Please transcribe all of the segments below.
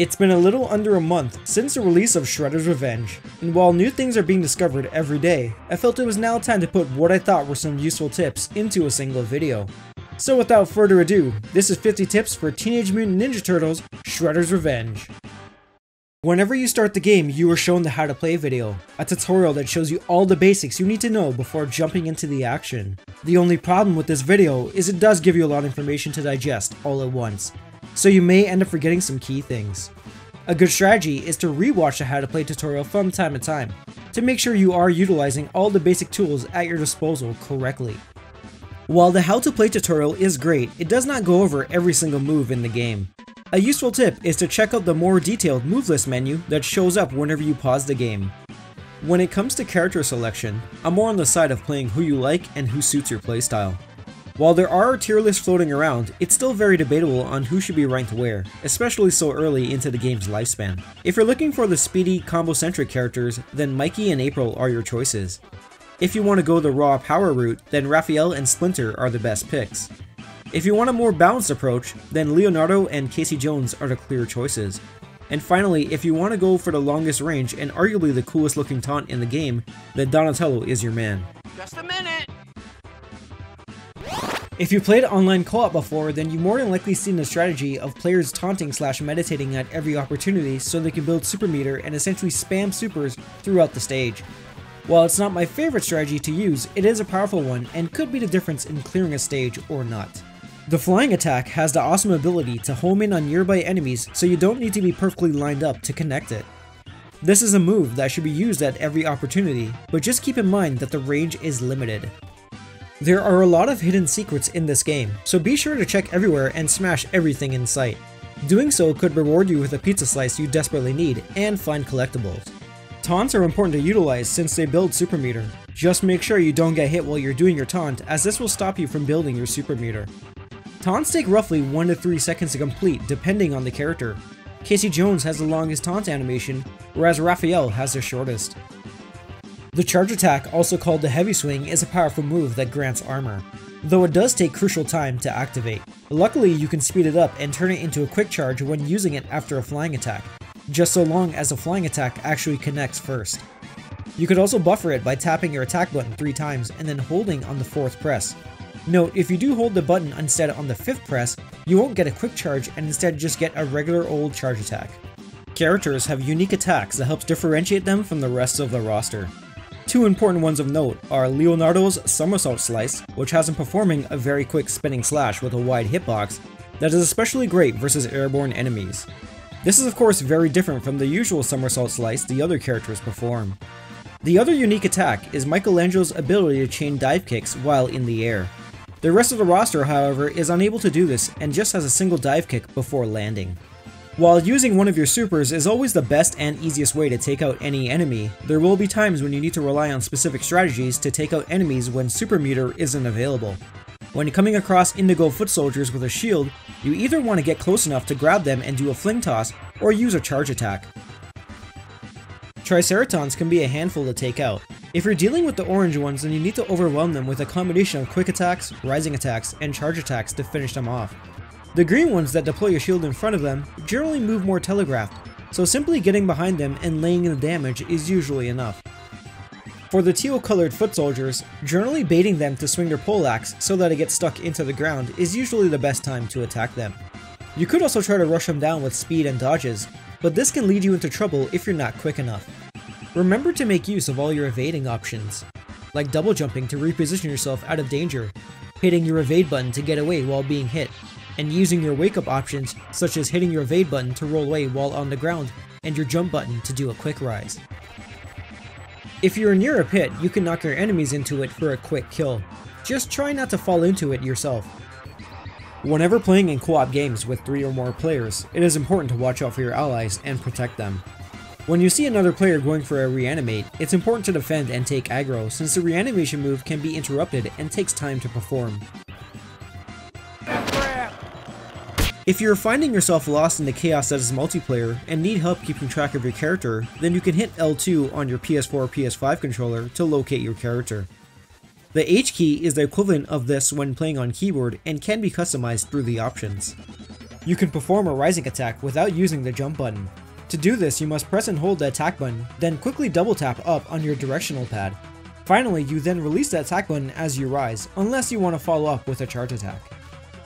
It's been a little under a month since the release of Shredder's Revenge, and while new things are being discovered every day, I felt it was now time to put what I thought were some useful tips into a single video. So without further ado, this is 50 tips for Teenage Mutant Ninja Turtles Shredder's Revenge. Whenever you start the game, you are shown the how to play video, a tutorial that shows you all the basics you need to know before jumping into the action. The only problem with this video is it does give you a lot of information to digest all at once, so you may end up forgetting some key things. A good strategy is to rewatch the how to play tutorial from time to time, to make sure you are utilizing all the basic tools at your disposal correctly. While the how to play tutorial is great, it does not go over every single move in the game. A useful tip is to check out the more detailed move list menu that shows up whenever you pause the game. When it comes to character selection, I'm more on the side of playing who you like and who suits your playstyle. While there are tier lists floating around, it's still very debatable on who should be ranked where, especially so early into the game's lifespan. If you're looking for the speedy, combo-centric characters, then Mikey and April are your choices. If you want to go the raw power route, then Raphael and Splinter are the best picks. If you want a more balanced approach, then Leonardo and Casey Jones are the clear choices. And finally, if you want to go for the longest range and arguably the coolest looking taunt in the game, then Donatello is your man. Just a minute! If you played online co-op before, then you've more than likely seen the strategy of players taunting / meditating at every opportunity so they can build super meter and essentially spam supers throughout the stage. While it's not my favorite strategy to use, it is a powerful one and could be the difference in clearing a stage or not. The flying attack has the awesome ability to home in on nearby enemies, so you don't need to be perfectly lined up to connect it. This is a move that should be used at every opportunity, but just keep in mind that the range is limited. There are a lot of hidden secrets in this game, so be sure to check everywhere and smash everything in sight. Doing so could reward you with a pizza slice you desperately need and find collectibles. Taunts are important to utilize since they build super meter. Just make sure you don't get hit while you're doing your taunt, as this will stop you from building your super meter. Taunts take roughly 1 to 3 seconds to complete depending on the character. Casey Jones has the longest taunt animation, whereas Raphael has the shortest. The charge attack, also called the heavy swing, is a powerful move that grants armor, though it does take crucial time to activate. Luckily, you can speed it up and turn it into a quick charge when using it after a flying attack, just so long as the flying attack actually connects first. You could also buffer it by tapping your attack button 3 times and then holding on the 4th press. Note, if you do hold the button instead on the 5th press, you won't get a quick charge and instead just get a regular old charge attack. Characters have unique attacks that helps differentiate them from the rest of the roster. 2 important ones of note are Leonardo's Somersault Slice, which has him performing a very quick spinning slash with a wide hitbox that is especially great versus airborne enemies. This is of course very different from the usual Somersault Slice the other characters perform. The other unique attack is Michelangelo's ability to chain dive kicks while in the air. The rest of the roster, however, is unable to do this and just has a single dive kick before landing. While using one of your supers is always the best and easiest way to take out any enemy, there will be times when you need to rely on specific strategies to take out enemies when super meter isn't available. When coming across indigo foot soldiers with a shield, you either want to get close enough to grab them and do a fling toss, or use a charge attack. Triceratons can be a handful to take out. If you're dealing with the orange ones, then you need to overwhelm them with a combination of quick attacks, rising attacks, and charge attacks to finish them off. The green ones that deploy a shield in front of them generally move more telegraphed, so simply getting behind them and laying in the damage is usually enough. For the teal colored foot soldiers, generally baiting them to swing their poleaxe so that it gets stuck into the ground is usually the best time to attack them. You could also try to rush them down with speed and dodges, but this can lead you into trouble if you're not quick enough. Remember to make use of all your evading options, like double jumping to reposition yourself out of danger, hitting your evade button to get away while being hit, and using your wake up options such as hitting your evade button to roll away while on the ground and your jump button to do a quick rise. If you're near a pit, you can knock your enemies into it for a quick kill. Just try not to fall into it yourself. Whenever playing in co-op games with 3 or more players, it is important to watch out for your allies and protect them. When you see another player going for a reanimate, it's important to defend and take aggro since the reanimation move can be interrupted and takes time to perform. If you're finding yourself lost in the chaos that is multiplayer and need help keeping track of your character, then you can hit L2 on your PS4 or PS5 controller to locate your character. The H key is the equivalent of this when playing on keyboard and can be customized through the options. You can perform a rising attack without using the jump button. To do this, you must press and hold the attack button, then quickly double tap up on your directional pad. Finally, you then release the attack button as you rise, unless you want to follow up with a charge attack.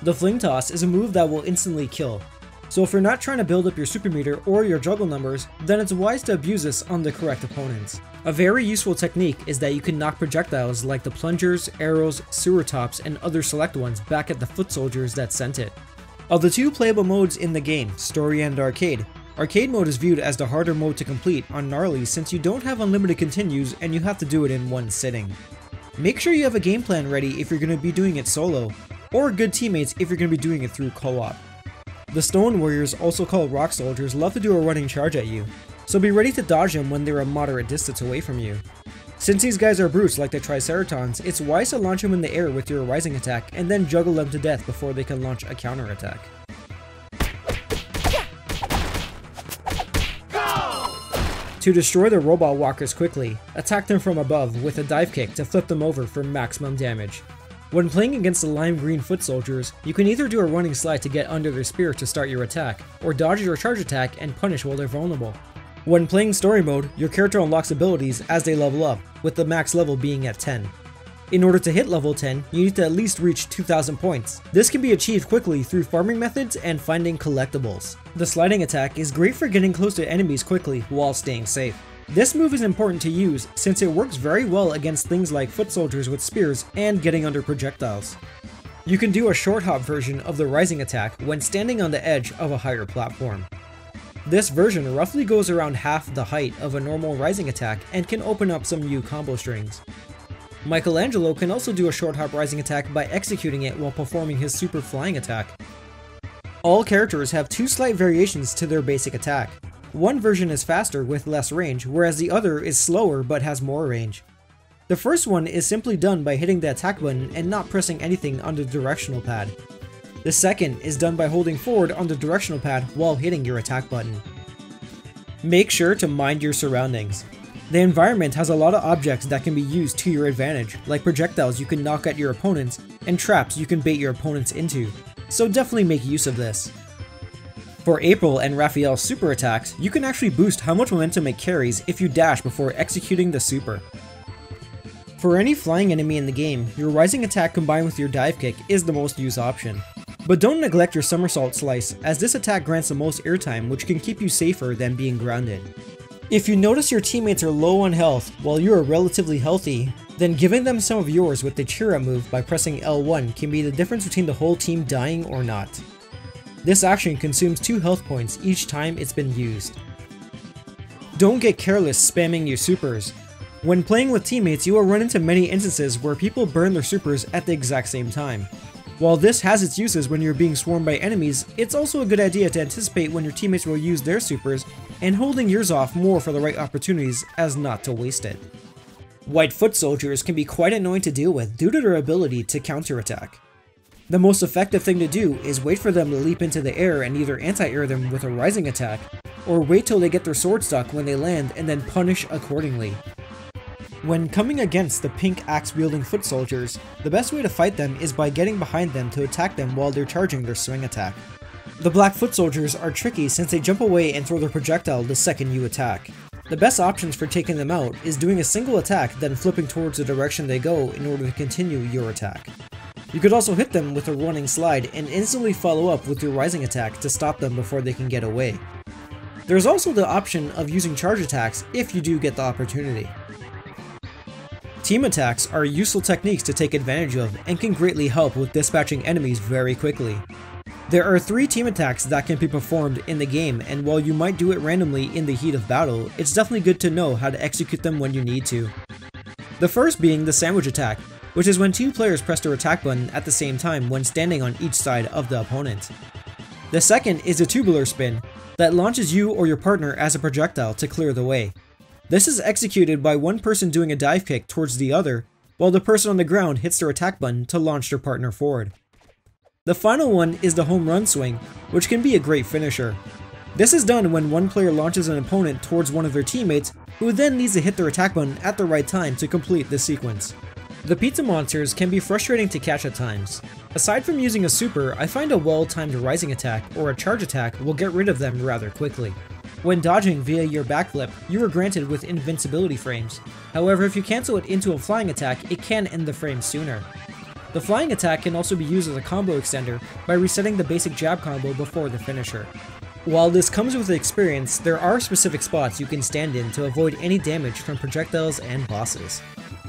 The Fling Toss is a move that will instantly kill, so if you're not trying to build up your super meter or your juggle numbers, then it's wise to abuse this on the correct opponents. A very useful technique is that you can knock projectiles like the plungers, arrows, sewer tops, and other select ones back at the foot soldiers that sent it. Of the two playable modes in the game, Story and Arcade, Arcade mode is viewed as the harder mode to complete on Gnarly since you don't have unlimited continues and you have to do it in one sitting. Make sure you have a game plan ready if you're going to be doing it solo, or good teammates if you're going to be doing it through co-op. The Stone Warriors, also called Rock Soldiers, love to do a running charge at you, so be ready to dodge them when they're a moderate distance away from you. Since these guys are brutes like the Triceratons, it's wise to launch them in the air with your rising attack and then juggle them to death before they can launch a counter attack. To destroy the robot walkers quickly, attack them from above with a dive kick to flip them over for maximum damage. When playing against the lime green foot soldiers, you can either do a running slide to get under their spear to start your attack, or dodge your charge attack and punish while they're vulnerable. When playing story mode, your character unlocks abilities as they level up, with the max level being at 10. In order to hit level 10, you need to at least reach 2,000 points. This can be achieved quickly through farming methods and finding collectibles. The sliding attack is great for getting close to enemies quickly while staying safe. This move is important to use since it works very well against things like foot soldiers with spears and getting under projectiles. You can do a short hop version of the rising attack when standing on the edge of a higher platform. This version roughly goes around half the height of a normal rising attack and can open up some new combo strings. Michelangelo can also do a short hop rising attack by executing it while performing his super flying attack. All characters have two slight variations to their basic attack. One version is faster with less range, whereas the other is slower but has more range. The first one is simply done by hitting the attack button and not pressing anything on the directional pad. The second is done by holding forward on the directional pad while hitting your attack button. Make sure to mind your surroundings. The environment has a lot of objects that can be used to your advantage, like projectiles you can knock at your opponents, and traps you can bait your opponents into, so definitely make use of this. For April and Raphael's super attacks, you can actually boost how much momentum it carries if you dash before executing the super. For any flying enemy in the game, your rising attack combined with your dive kick is the most used option. But don't neglect your somersault slice, as this attack grants the most airtime, which can keep you safer than being grounded. If you notice your teammates are low on health while you are relatively healthy, then giving them some of yours with the cheer up move by pressing L1 can be the difference between the whole team dying or not. This action consumes 2 health points each time it's been used. Don't get careless spamming your supers. When playing with teammates, you will run into many instances where people burn their supers at the exact same time. While this has its uses when you're being swarmed by enemies, it's also a good idea to anticipate when your teammates will use their supers and holding yours off more for the right opportunities as not to waste it. White foot soldiers can be quite annoying to deal with due to their ability to counterattack. The most effective thing to do is wait for them to leap into the air and either anti-air them with a rising attack, or wait till they get their sword stuck when they land and then punish accordingly. When coming against the pink axe-wielding foot soldiers, the best way to fight them is by getting behind them to attack them while they're charging their swing attack. The black foot soldiers are tricky since they jump away and throw their projectile the second you attack. The best options for taking them out is doing a single attack then flipping towards the direction they go in order to continue your attack. You could also hit them with a running slide and instantly follow up with your rising attack to stop them before they can get away. There's also the option of using charge attacks if you do get the opportunity. Team attacks are useful techniques to take advantage of and can greatly help with dispatching enemies very quickly. There are 3 team attacks that can be performed in the game, and while you might do it randomly in the heat of battle, it's definitely good to know how to execute them when you need to. The first being the sandwich attack, which is when 2 players press their attack button at the same time when standing on each side of the opponent. The second is the tubular spin, that launches you or your partner as a projectile to clear the way. This is executed by one person doing a dive kick towards the other, while the person on the ground hits their attack button to launch their partner forward. The final one is the home run swing, which can be a great finisher. This is done when one player launches an opponent towards one of their teammates, who then needs to hit their attack button at the right time to complete the sequence. The pizza monsters can be frustrating to catch at times. Aside from using a super, I find a well-timed rising attack or a charge attack will get rid of them rather quickly. When dodging via your backflip, you are granted with invincibility frames. However, if you cancel it into a flying attack, it can end the frame sooner. The flying attack can also be used as a combo extender by resetting the basic jab combo before the finisher. While this comes with experience, there are specific spots you can stand in to avoid any damage from projectiles and bosses.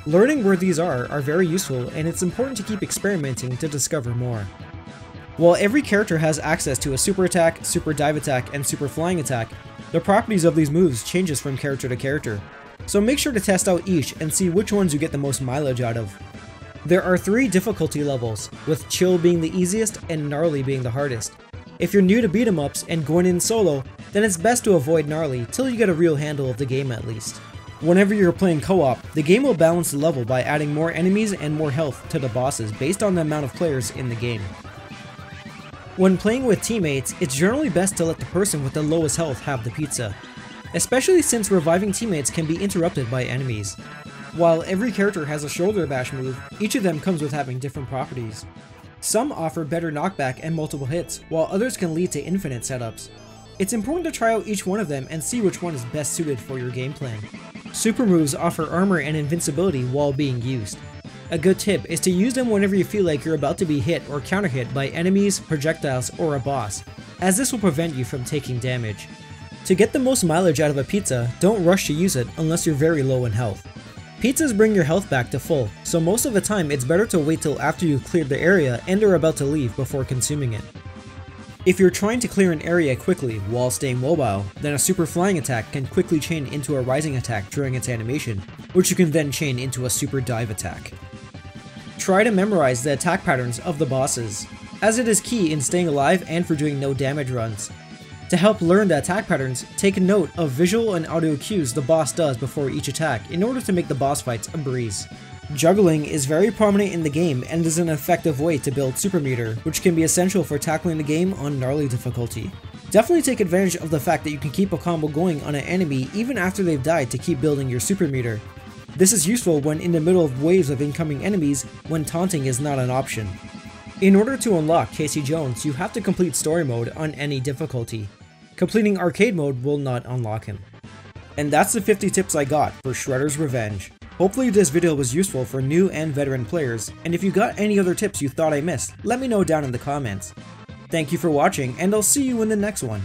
Learning where these are very useful, and it's important to keep experimenting to discover more. While every character has access to a super attack, super dive attack, and super flying attack, the properties of these moves changes from character to character, so make sure to test out each and see which ones you get the most mileage out of. There are 3 difficulty levels, with chill being the easiest and gnarly being the hardest. If you're new to beat 'em ups and going in solo, then it's best to avoid gnarly till you get a real handle of the game at least. Whenever you're playing co-op, the game will balance the level by adding more enemies and more health to the bosses based on the amount of players in the game. When playing with teammates, it's generally best to let the person with the lowest health have the pizza, especially since reviving teammates can be interrupted by enemies. While every character has a shoulder bash move, each of them comes with having different properties. Some offer better knockback and multiple hits, while others can lead to infinite setups. It's important to try out each one of them and see which one is best suited for your game plan. Super moves offer armor and invincibility while being used. A good tip is to use them whenever you feel like you're about to be hit or counter hit by enemies, projectiles, or a boss, as this will prevent you from taking damage. To get the most mileage out of a pizza, don't rush to use it unless you're very low in health. Pizzas bring your health back to full, so most of the time it's better to wait till after you've cleared the area and are about to leave before consuming it. If you're trying to clear an area quickly while staying mobile, then a super flying attack can quickly chain into a rising attack during its animation, which you can then chain into a super dive attack. Try to memorize the attack patterns of the bosses, as it is key in staying alive and for doing no damage runs. To help learn the attack patterns, take note of visual and audio cues the boss does before each attack in order to make the boss fights a breeze. Juggling is very prominent in the game and is an effective way to build super meter, which can be essential for tackling the game on gnarly difficulty. Definitely take advantage of the fact that you can keep a combo going on an enemy even after they've died to keep building your super meter. This is useful when in the middle of waves of incoming enemies when taunting is not an option. In order to unlock Casey Jones, you have to complete story mode on any difficulty. Completing arcade mode will not unlock him. And that's the 50 tips I got for Shredder's Revenge. Hopefully this video was useful for new and veteran players, and if you got any other tips you thought I missed, let me know down in the comments. Thank you for watching, and I'll see you in the next one.